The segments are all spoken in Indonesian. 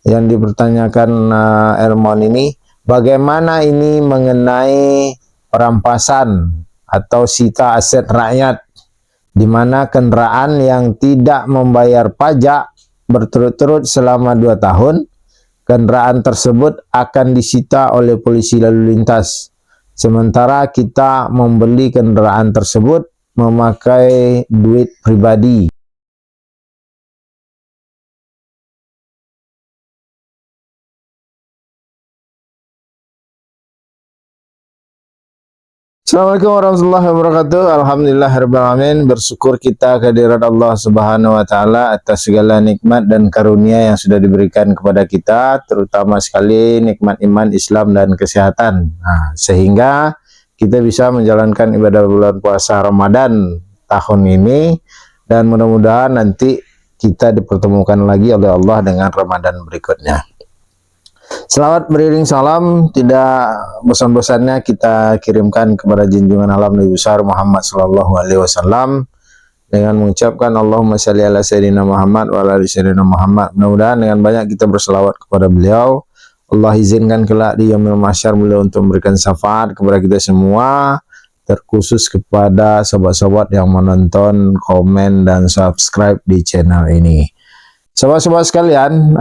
yang dipertanyakan Elmon ini, bagaimana ini mengenai perampasan atau sita aset rakyat, di mana kendaraan yang tidak membayar pajak berturut-turut selama 2 tahun, kendaraan tersebut akan disita oleh polisi lalu lintas. Sementara kita membeli kendaraan tersebut memakai duit pribadi. Assalamualaikum warahmatullahi wabarakatuh. Alhamdulillahirrahmanirrahim. Bersyukur kita kehadirat Allah Subhanahu wa Ta'ala atas segala nikmat dan karunia yang sudah diberikan kepada kita, terutama sekali nikmat iman, Islam, dan kesehatan. Sehingga kita bisa menjalankan ibadah bulan puasa Ramadan tahun ini, dan mudah-mudahan nanti kita dipertemukan lagi oleh Allah dengan Ramadan berikutnya. Selawat beriring salam tidak bosan-bosannya kita kirimkan kepada junjungan alam Nabi besar Muhammad sallallahu alaihi wasallam dengan mengucapkan Allahumma shalli ala sayyidina Muhammad wa ala ali sayyidina Muhammad. Mudah-mudahan dengan banyak kita berselawat kepada beliau, Allah izinkan kelak di yaumil mahsyar beliau untuk memberikan syafaat kepada kita semua, terkhusus kepada sobat-sobat yang menonton, komen, dan subscribe di channel ini. Sobat-sobat sekalian,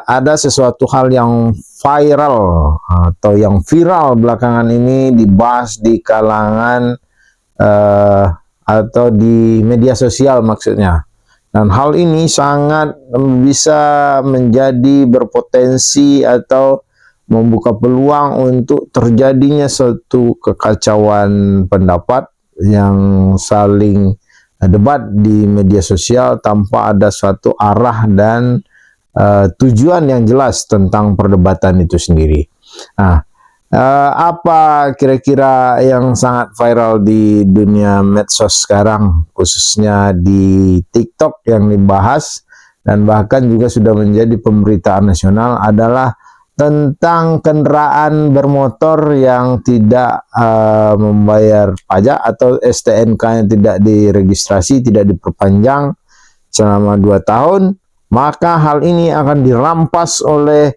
ada sesuatu hal yang viral atau yang viral belakangan ini dibahas di kalangan atau di media sosial maksudnya. Dan hal ini sangat bisa menjadi berpotensi atau membuka peluang untuk terjadinya suatu kekacauan pendapat yang saling debat di media sosial tanpa ada suatu arah dan tujuan yang jelas tentang perdebatan itu sendiri. Apa kira-kira yang sangat viral di dunia medsos sekarang, khususnya di TikTok yang dibahas dan bahkan juga sudah menjadi pemberitaan nasional, adalah tentang kendaraan bermotor yang tidak membayar pajak atau STNK-nya tidak diregistrasi, tidak diperpanjang selama 2 tahun, maka hal ini akan dirampas oleh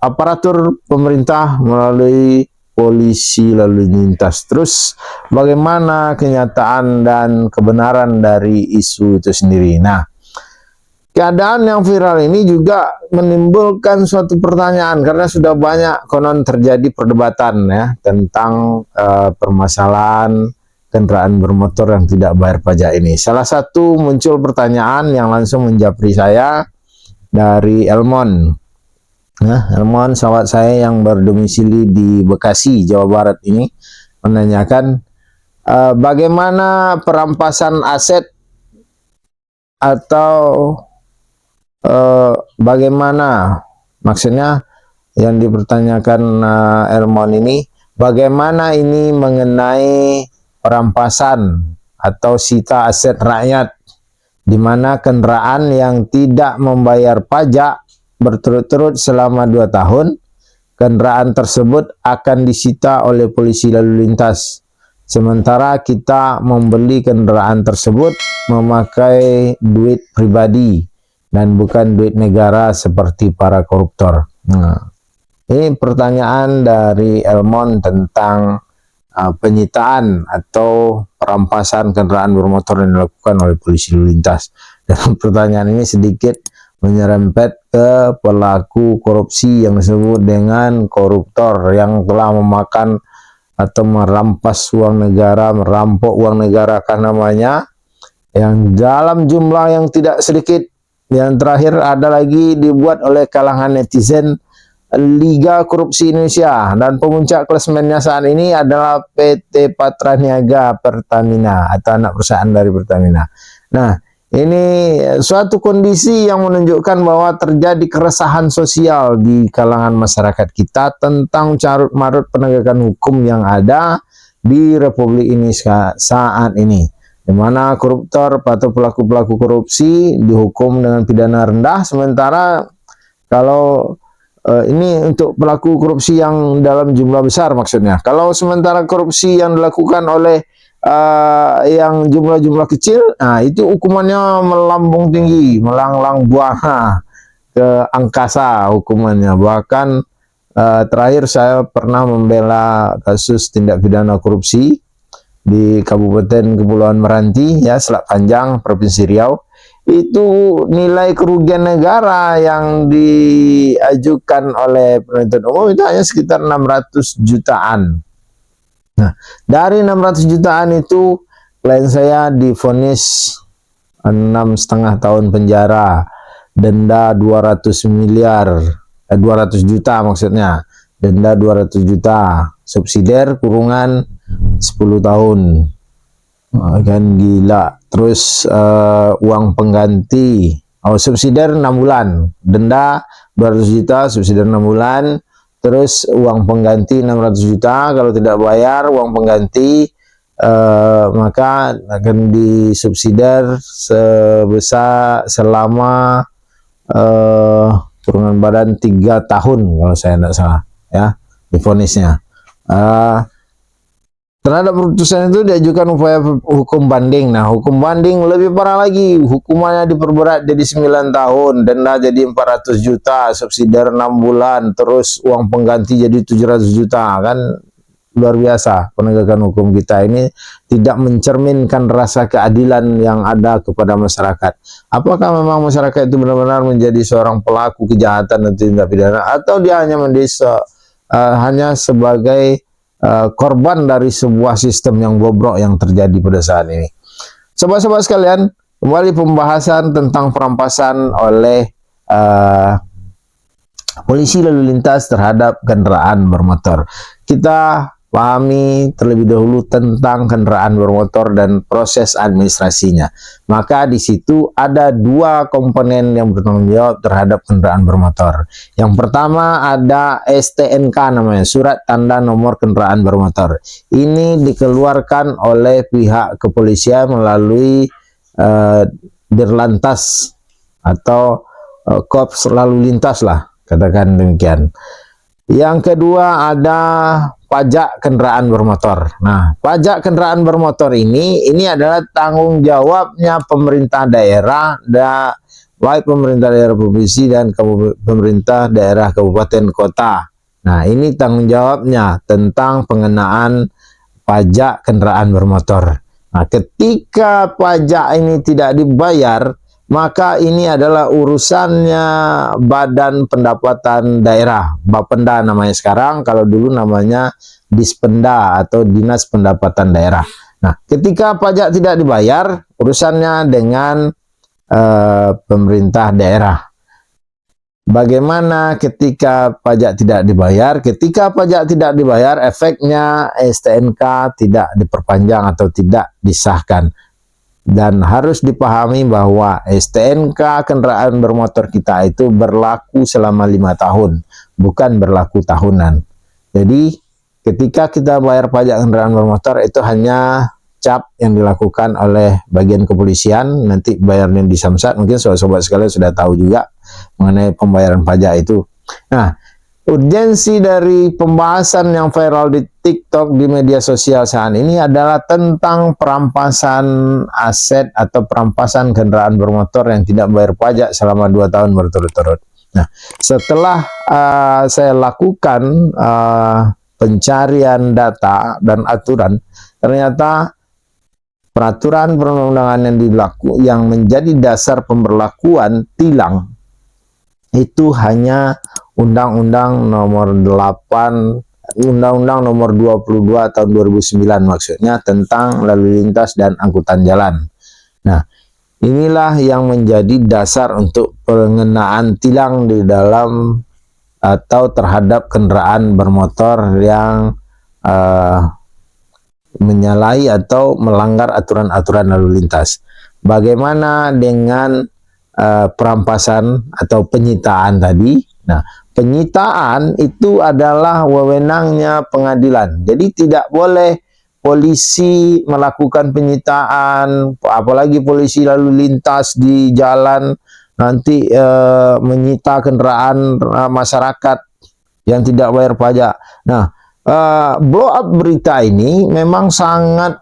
aparatur pemerintah melalui polisi lalu lintas. Terus bagaimana kenyataan dan kebenaran dari isu itu sendiri? Keadaan yang viral ini juga menimbulkan suatu pertanyaan karena sudah banyak konon terjadi perdebatan ya tentang permasalahan kendaraan bermotor yang tidak bayar pajak ini. Salah satu muncul pertanyaan yang langsung menjapri saya dari Elmon. Elmon, sahabat saya yang berdomisili di Bekasi, Jawa Barat ini menanyakan bagaimana perampasan aset atau bagaimana, maksudnya yang dipertanyakan Elmon ini, bagaimana ini mengenai perampasan atau sita aset rakyat, di mana kendaraan yang tidak membayar pajak berturut-turut selama 2 tahun, kendaraan tersebut akan disita oleh polisi lalu lintas. Sementara kita membeli kendaraan tersebut memakai duit pribadi dan bukan duit negara seperti para koruptor. Ini pertanyaan dari Elmon tentang penyitaan atau perampasan kendaraan bermotor yang dilakukan oleh polisi lalu lintas. Dan pertanyaan ini sedikit menyerempet ke pelaku korupsi yang disebut dengan koruptor yang telah memakan atau merampas uang negara, merampok uang negara namanya, yang dalam jumlah yang tidak sedikit. Yang terakhir ada lagi dibuat oleh kalangan netizen Liga Korupsi Indonesia, dan pemuncak klasemennya saat ini adalah PT Patraniaga Pertamina atau anak perusahaan dari Pertamina. Ini suatu kondisi yang menunjukkan bahwa terjadi keresahan sosial di kalangan masyarakat kita tentang carut-marut penegakan hukum yang ada di Republik ini saat ini, di mana koruptor atau pelaku-pelaku korupsi dihukum dengan pidana rendah, sementara kalau ini untuk pelaku korupsi yang dalam jumlah besar maksudnya. Kalau sementara korupsi yang dilakukan oleh yang jumlah-jumlah kecil, itu hukumannya melambung tinggi, melanglang buana ke angkasa hukumannya. Bahkan terakhir saya pernah membela kasus tindak pidana korupsi di Kabupaten Kepulauan Meranti, ya, Selat Panjang, Provinsi Riau. Itu nilai kerugian negara yang diajukan oleh penuntut umum itu hanya sekitar 600 jutaan. Nah, dari 600 jutaan itu klien saya divonis 6,5 tahun penjara, denda 200 miliar, 200 juta maksudnya, denda 200 juta, subsidiar kurungan 10 tahun. Kan gila. Terus uang pengganti, subsidiar 6 bulan, denda 200 juta, subsidiar 6 bulan, terus uang pengganti 600 juta, kalau tidak bayar uang pengganti maka akan disubsidiar sebesar selama kurungan badan 3 tahun kalau saya tidak salah, ya, divonisnya. Terhadap putusan itu diajukan upaya hukum banding. Nah, hukum banding lebih parah lagi. Hukumannya diperberat jadi 9 tahun, denda jadi 400 juta, subsidiar 6 bulan, terus uang pengganti jadi 700 juta. Kan luar biasa penegakan hukum kita ini tidak mencerminkan rasa keadilan yang ada kepada masyarakat. Apakah memang masyarakat itu benar-benar menjadi seorang pelaku kejahatan dan tindak pidana, atau dia hanya menjadi hanya sebagai korban dari sebuah sistem yang bobrok yang terjadi pada saat ini. Sobat-sobat sekalian, kembali pembahasan tentang perampasan oleh polisi lalu lintas terhadap kendaraan bermotor. Kita pahami terlebih dahulu tentang kendaraan bermotor dan proses administrasinya. Maka di situ ada 2 komponen yang bertanggung jawab terhadap kendaraan bermotor. Yang pertama ada STNK namanya, surat tanda nomor kendaraan bermotor. Ini dikeluarkan oleh pihak kepolisian melalui Dirlantas atau Korps lalu lintas lah, katakan demikian. Yang kedua ada pajak kendaraan bermotor. Nah, pajak kendaraan bermotor ini adalah tanggung jawabnya pemerintah daerah, baik pemerintah daerah provinsi dan pemerintah daerah kabupaten kota. Nah, ini tanggung jawabnya tentang pengenaan pajak kendaraan bermotor. Nah, ketika pajak ini tidak dibayar, maka ini adalah urusannya Badan Pendapatan Daerah, Bapenda namanya sekarang, kalau dulu namanya Dispenda atau Dinas Pendapatan Daerah. Nah, ketika pajak tidak dibayar, urusannya dengan pemerintah daerah. Bagaimana ketika pajak tidak dibayar? Ketika pajak tidak dibayar, efeknya STNK tidak diperpanjang atau tidak disahkan. Dan harus dipahami bahwa STNK kendaraan bermotor kita itu berlaku selama 5 tahun, bukan berlaku tahunan. Jadi ketika kita bayar pajak kendaraan bermotor itu hanya cap yang dilakukan oleh bagian kepolisian, nanti bayarnya di Samsat. Mungkin sobat-sobat sekalian sudah tahu juga mengenai pembayaran pajak itu. Nah, urgensi dari pembahasan yang viral di TikTok, di media sosial saat ini adalah tentang perampasan aset atau perampasan kendaraan bermotor yang tidak bayar pajak selama 2 tahun berturut-turut. Nah, setelah saya lakukan pencarian data dan aturan, ternyata peraturan perundang-undangan yang menjadi dasar pemberlakuan tilang itu hanya Undang-Undang nomor 8, Undang-Undang nomor 22 tahun 2009 maksudnya tentang lalu lintas dan angkutan jalan. Nah, inilah yang menjadi dasar untuk pengenaan tilang di dalam atau terhadap kendaraan bermotor yang menyalahi atau melanggar aturan-aturan lalu lintas. Bagaimana dengan perampasan atau penyitaan tadi? Nah, penyitaan itu adalah wewenangnya pengadilan. Jadi tidak boleh polisi melakukan penyitaan, apalagi polisi lalu lintas di jalan nanti menyita kendaraan masyarakat yang tidak bayar pajak. Nah, blow up berita ini memang sangat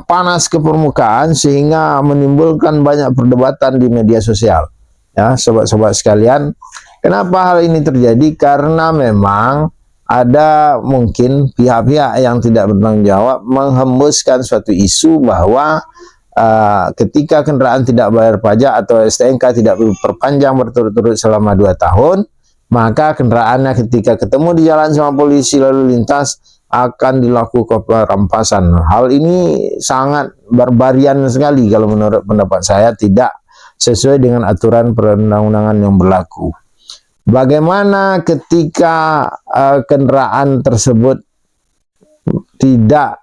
panas ke permukaan sehingga menimbulkan banyak perdebatan di media sosial. ya sobat-sobat sekalian. Kenapa hal ini terjadi? Karena memang ada mungkin pihak-pihak yang tidak bertanggung jawab menghembuskan suatu isu bahwa ketika kendaraan tidak bayar pajak atau STNK tidak diperpanjang berturut-turut selama 2 tahun, maka kendaraannya ketika ketemu di jalan sama polisi lalu lintas akan dilakukan perampasan. Hal ini sangat barbarian sekali kalau menurut pendapat saya, tidak sesuai dengan aturan perundang-undangan yang berlaku. Bagaimana ketika kendaraan tersebut tidak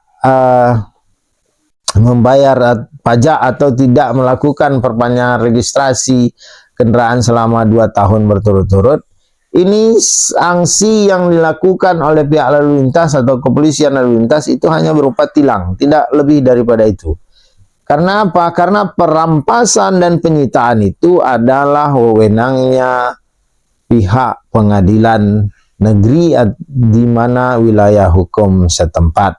membayar pajak atau tidak melakukan perpanjangan registrasi kendaraan selama 2 tahun berturut-turut? Ini sanksi yang dilakukan oleh pihak lalu lintas atau kepolisian lalu lintas itu hanya berupa tilang, tidak lebih daripada itu. Karena apa? Karena perampasan dan penyitaan itu adalah wewenangnya pihak pengadilan negeri di mana wilayah hukum setempat.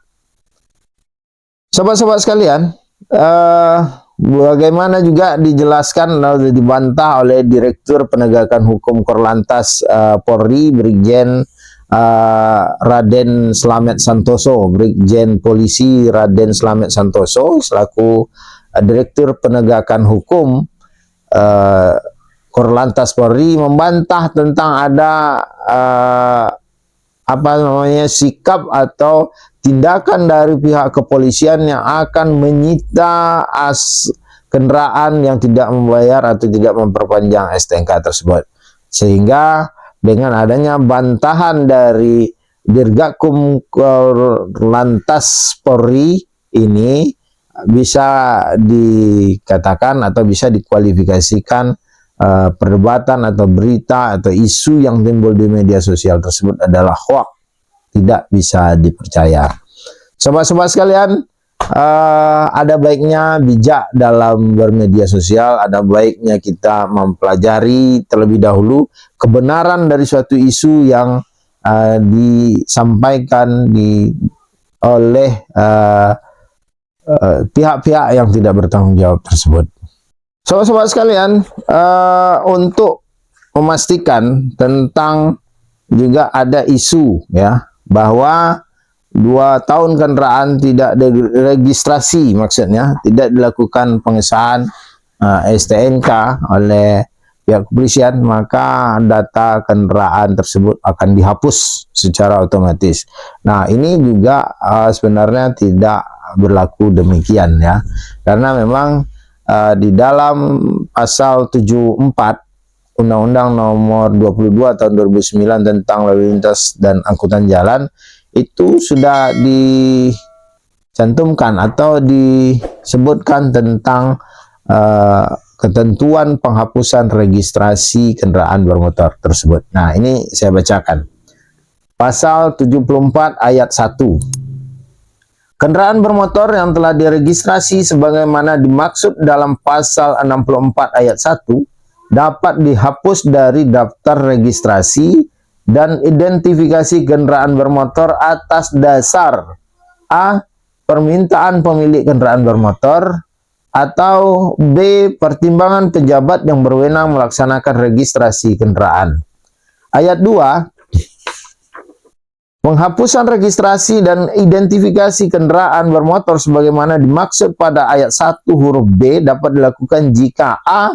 Sobat-sobat sekalian, bagaimana juga dijelaskan lalu dibantah oleh Direktur Penegakan Hukum Korlantas Polri, Brigjen Raden Slamet Santoso, Brigjen Polisi Raden Slamet Santoso selaku Direktur Penegakan Hukum Korlantas Polri membantah tentang ada sikap atau tindakan dari pihak kepolisian yang akan menyita kendaraan yang tidak membayar atau tidak memperpanjang STNK tersebut. Sehingga dengan adanya bantahan dari Dirgakum Korlantas Polri ini bisa dikatakan atau bisa dikualifikasikan perdebatan atau berita atau isu yang timbul di media sosial tersebut adalah hoax, tidak bisa dipercaya. Sobat-sobat sekalian, ada baiknya bijak dalam bermedia sosial, ada baiknya kita mempelajari terlebih dahulu kebenaran dari suatu isu yang disampaikan oleh pihak-pihak yang tidak bertanggung jawab tersebut. Sobat-sobat sekalian, untuk memastikan tentang juga ada isu ya bahwa 2 tahun kendaraan tidak diregistrasi, maksudnya tidak dilakukan pengesahan STNK oleh pihak kepolisian, maka data kendaraan tersebut akan dihapus secara otomatis. Nah, ini juga sebenarnya tidak berlaku demikian ya, karena memang di dalam pasal 74 Undang-Undang Nomor 22 Tahun 2009 tentang lalu lintas dan angkutan jalan itu sudah dicantumkan atau disebutkan tentang ketentuan penghapusan registrasi kendaraan bermotor tersebut. Nah, ini saya bacakan. Pasal 74 ayat 1. Kendaraan bermotor yang telah diregistrasi sebagaimana dimaksud dalam pasal 64 ayat 1 dapat dihapus dari daftar registrasi dan identifikasi kendaraan bermotor atas dasar A. Permintaan pemilik kendaraan bermotor, atau B. Pertimbangan pejabat yang berwenang melaksanakan registrasi kendaraan. Ayat 2. Penghapusan registrasi dan identifikasi kendaraan bermotor sebagaimana dimaksud pada ayat 1 huruf B dapat dilakukan jika A.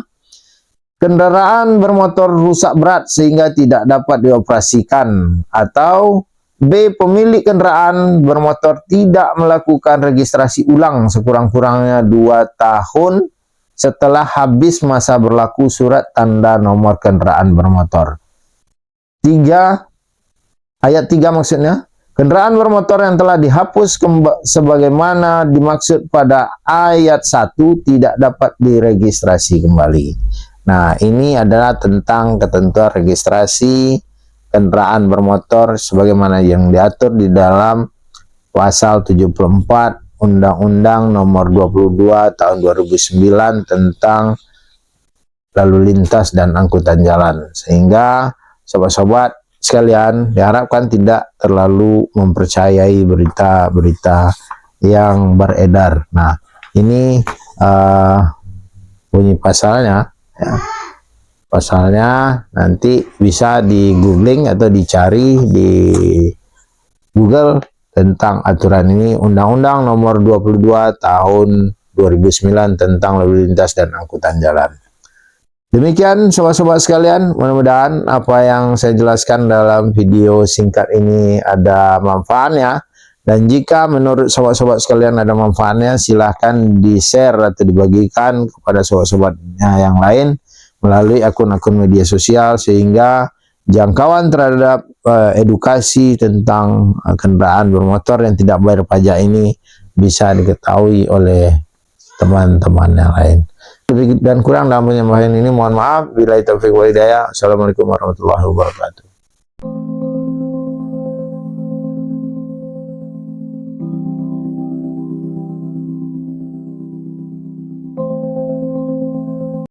Kendaraan bermotor rusak berat sehingga tidak dapat dioperasikan, atau B. Pemilik kendaraan bermotor tidak melakukan registrasi ulang sekurang-kurangnya 2 tahun setelah habis masa berlaku surat tanda nomor kendaraan bermotor. 3. Ayat 3 maksudnya, kendaraan bermotor yang telah dihapus sebagaimana dimaksud pada ayat 1 tidak dapat diregistrasi kembali. Nah, ini adalah tentang ketentuan registrasi kendaraan bermotor sebagaimana yang diatur di dalam pasal 74 Undang-Undang Nomor 22 Tahun 2009 tentang lalu lintas dan angkutan jalan. Sehingga sobat-sobat sekalian diharapkan tidak terlalu mempercayai berita-berita yang beredar. Nah, ini bunyi pasalnya ya. Pasalnya nanti bisa di googling atau dicari di Google tentang aturan ini, Undang-Undang Nomor 22 Tahun 2009 tentang lalu lintas dan angkutan jalan. Demikian sobat-sobat sekalian, mudah-mudahan apa yang saya jelaskan dalam video singkat ini ada manfaatnya. Dan jika menurut sobat-sobat sekalian ada manfaatnya, silahkan di-share atau dibagikan kepada sobat-sobatnya yang lain melalui akun-akun media sosial, sehingga jangkauan terhadap edukasi tentang kendaraan bermotor yang tidak bayar pajak ini bisa diketahui oleh teman-teman yang lain. Lebih dan kurang dalam penyampaian ini mohon maaf. Billahi taufiq wal hidayah. Assalamualaikum warahmatullahi wabarakatuh.